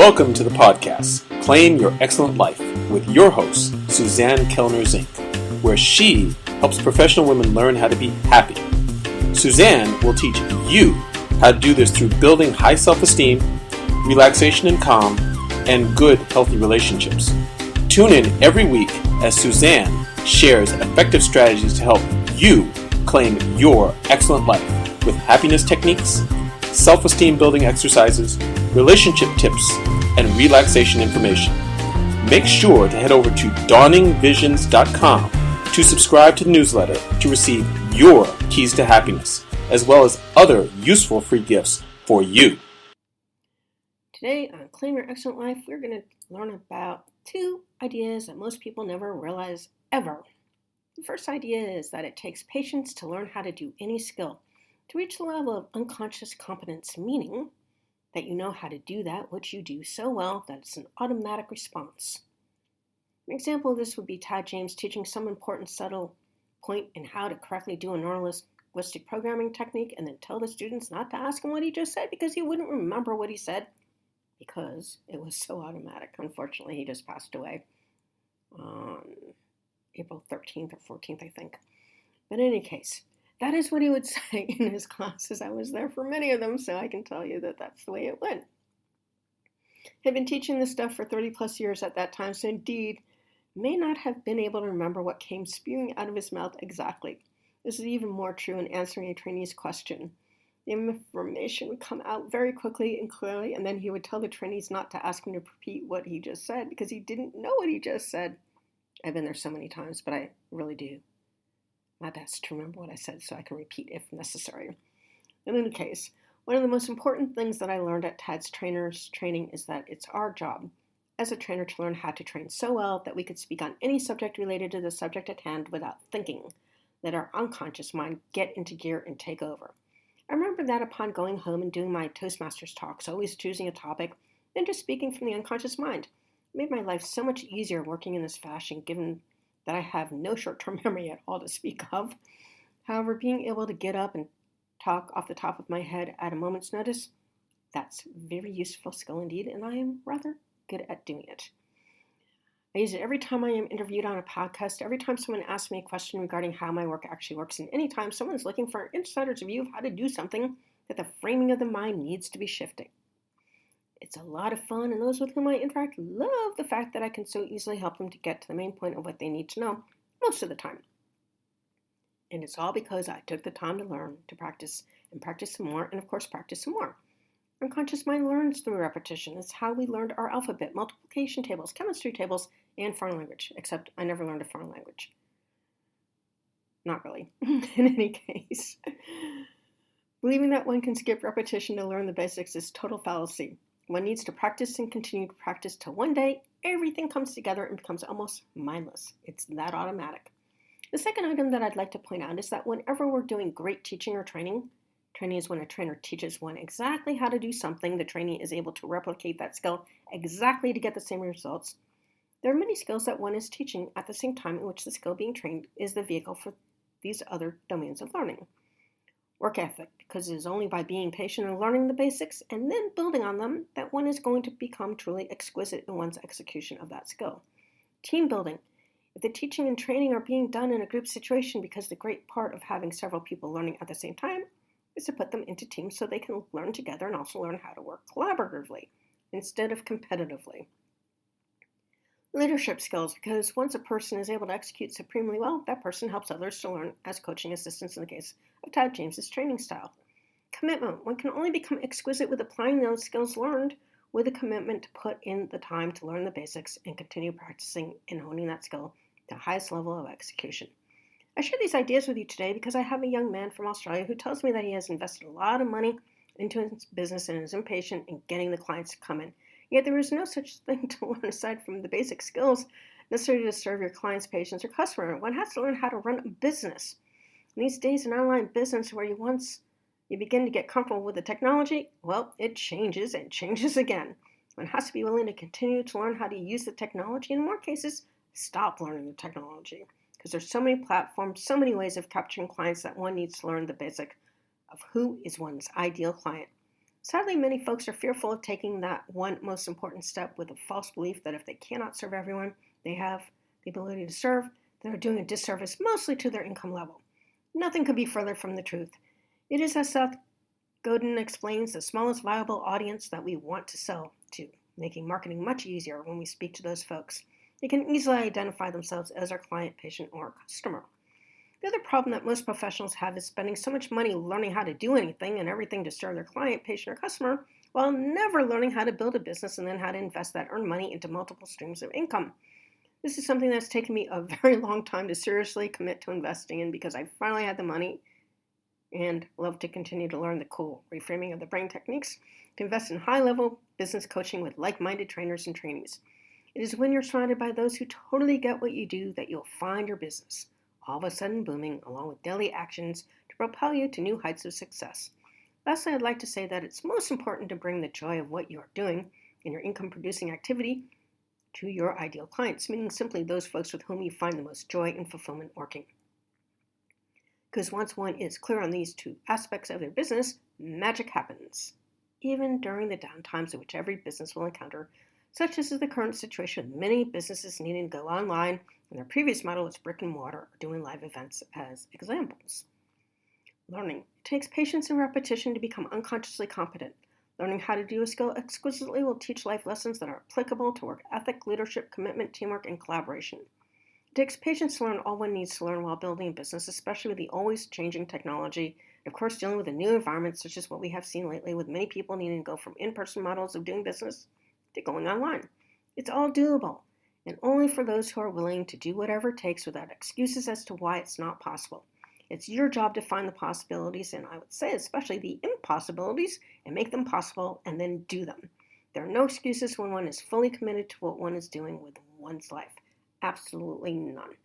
Welcome to the podcast, Claim Your Excellent Life, with your host, Suzanne Kellner-Zinck, where she helps professional women learn how to be happy. Suzanne will teach you how to do this through building high self-esteem, relaxation and calm, and good, healthy relationships. Tune in every week as Suzanne shares effective strategies to help you claim your excellent life with happiness techniques, self-esteem building exercises, relationship tips, and relaxation information. Make sure to head over to dawningvisions.com to subscribe to the newsletter to receive your keys to happiness, as well as other useful free gifts for you. Today on Claim Your Excellent Life, we're going to learn about 2 ideas that most people never realize ever. The first idea is that it takes patience to learn how to do any skill, to reach the level of unconscious competence, meaning that you know how to do that which you do so well that it's an automatic response. An example of this would be Tad James teaching some important subtle point in how to correctly do a neuro-linguistic programming technique and then tell the students not to ask him what he just said because he wouldn't remember what he said because it was so automatic. Unfortunately, he just passed away on April 13th or 14th, I think. But in any case, that is what he would say in his classes. I was there for many of them, so I can tell you that that's the way it went. He had been teaching this stuff for 30 plus years at that time, so indeed may not have been able to remember what came spewing out of his mouth exactly. This is even more true in answering a trainee's question. The information would come out very quickly and clearly, and then he would tell the trainees not to ask him to repeat what he just said because he didn't know what he just said. I've been there so many times, but I really do my best to remember what I said so I can repeat if necessary. In any case, one of the most important things that I learned at Tad's trainer's training is that it's our job as a trainer to learn how to train so well that we could speak on any subject related to the subject at hand without thinking, let our unconscious mind get into gear and take over. I remember that upon going home and doing my Toastmasters talks, always choosing a topic, then just speaking from the unconscious mind. It made my life so much easier working in this fashion, given that I have no short-term memory at all to speak of. However, being able to get up and talk off the top of my head at a moment's notice, that's a very useful skill indeed, and I am rather good at doing it. I use it every time I am interviewed on a podcast, every time someone asks me a question regarding how my work actually works, and any time someone's looking for an insider's view of how to do something that the framing of the mind needs to be shifting. It's a lot of fun, and those with whom I interact love the fact that I can so easily help them to get to the main point of what they need to know most of the time. And it's all because I took the time to learn, to practice, and practice some more, and of course practice some more. Unconscious mind learns through repetition. It's how we learned our alphabet, multiplication tables, chemistry tables, and foreign language, except I never learned a foreign language. Not really. In any case, believing that one can skip repetition to learn the basics is total fallacy. One needs to practice and continue to practice till one day everything comes together and becomes almost mindless. It's that automatic. The second item that I'd like to point out is that whenever we're doing great teaching or training is when a trainer teaches one exactly how to do something, the trainee is able to replicate that skill exactly to get the same results. There are many skills that one is teaching at the same time in which the skill being trained is the vehicle for these other domains of learning. Work ethic, because it is only by being patient and learning the basics and then building on them that one is going to become truly exquisite in one's execution of that skill. Team building. If the teaching and training are being done in a group situation, because the great part of having several people learning at the same time is to put them into teams so they can learn together and also learn how to work collaboratively instead of competitively. Leadership skills, because once a person is able to execute supremely well, that person helps others to learn as coaching assistants in the case of Tad James's training style. Commitment. One can only become exquisite with applying those skills learned with a commitment to put in the time to learn the basics and continue practicing and honing that skill to the highest level of execution. I share these ideas with you today because I have a young man from Australia who tells me that he has invested a lot of money into his business and is impatient in getting the clients to come in. Yet there is no such thing to learn aside from the basic skills necessary to serve your clients, patients, or customer. One has to learn how to run a business. In these days, an online business where once you begin to get comfortable with the technology, well, it changes and changes again. One has to be willing to continue to learn how to use the technology, and in more cases, stop learning the technology. Because there's so many platforms, so many ways of capturing clients that one needs to learn the basic of who is one's ideal client. Sadly, many folks are fearful of taking that one most important step with a false belief that if they cannot serve everyone they have the ability to serve, they're doing a disservice mostly to their income level. Nothing could be further from the truth. It is, as Seth Godin explains, the smallest viable audience that we want to sell to, making marketing much easier when we speak to those folks. They can easily identify themselves as our client, patient, or customer. The other problem that most professionals have is spending so much money learning how to do anything and everything to serve their client, patient, or customer, while never learning how to build a business and then how to invest that earned money into multiple streams of income. This is something that's taken me a very long time to seriously commit to investing in because I finally had the money and love to continue to learn the cool reframing of the brain techniques to invest in high-level business coaching with like-minded trainers and trainees. It is when you're surrounded by those who totally get what you do that you'll find your business all of a sudden booming, along with daily actions to propel you to new heights of success. Lastly, I'd like to say that it's most important to bring the joy of what you are doing in your income-producing activity to your ideal clients, meaning simply those folks with whom you find the most joy and fulfillment working. Because once one is clear on these two aspects of their business, magic happens, even during the downtimes of which every business will encounter, such as is the current situation with many businesses needing to go online, and their previous model was brick and mortar or doing live events as examples. Learning. It takes patience and repetition to become unconsciously competent. Learning how to do a skill exquisitely will teach life lessons that are applicable to work ethic, leadership, commitment, teamwork, and collaboration. It takes patience to learn all one needs to learn while building a business, especially with the always changing technology, and of course dealing with a new environment such as what we have seen lately with many people needing to go from in-person models of doing business to going online. It's all doable, and only for those who are willing to do whatever it takes without excuses as to why it's not possible. It's your job to find the possibilities, and I would say especially the impossibilities, and make them possible, and then do them. There are no excuses when one is fully committed to what one is doing with one's life. Absolutely none.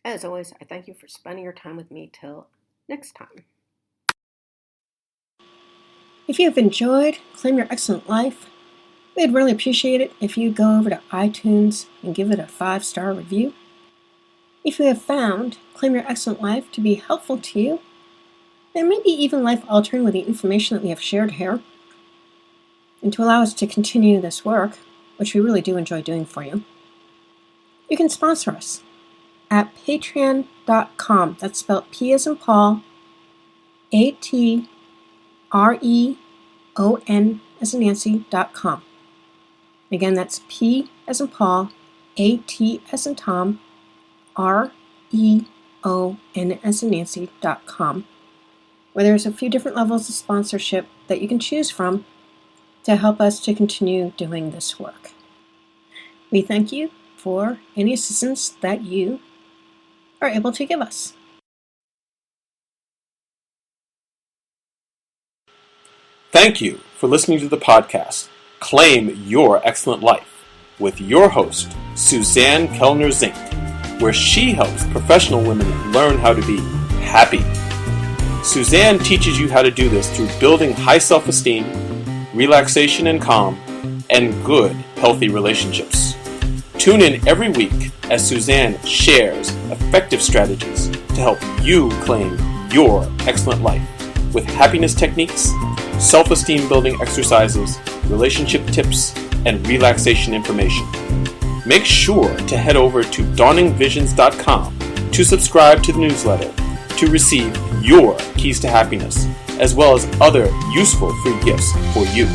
As always, I thank you for spending your time with me. Till next time. If you have enjoyed Claim Your Excellent Life, we'd really appreciate it if you go over to iTunes and give it a 5-star review. If you have found Claim Your Excellent Life to be helpful to you, and maybe even life-altering with the information that we have shared here, and to allow us to continue this work, which we really do enjoy doing for you, you can sponsor us at patreon.com. That's spelled P as in Paul, ATREON as in Nancy.com. Again, that's P as in Paul, AT as in Tom, REON as in Nancy.com, where there's a few different levels of sponsorship that you can choose from to help us to continue doing this work. We thank you for any assistance that you are able to give us. Thank you for listening to the podcast, Claim Your Excellent Life, with your host, Suzanne Kellner-Zinck, where she helps professional women learn how to be happy. Suzanne teaches you how to do this through building high self-esteem, relaxation and calm, and good, healthy relationships. Tune in every week as Suzanne shares effective strategies to help you claim your excellent life with happiness techniques, self-esteem building exercises, relationship tips, and relaxation information. Make sure to head over to dawningvisions.com to subscribe to the newsletter to receive your keys to happiness, as well as other useful free gifts for you.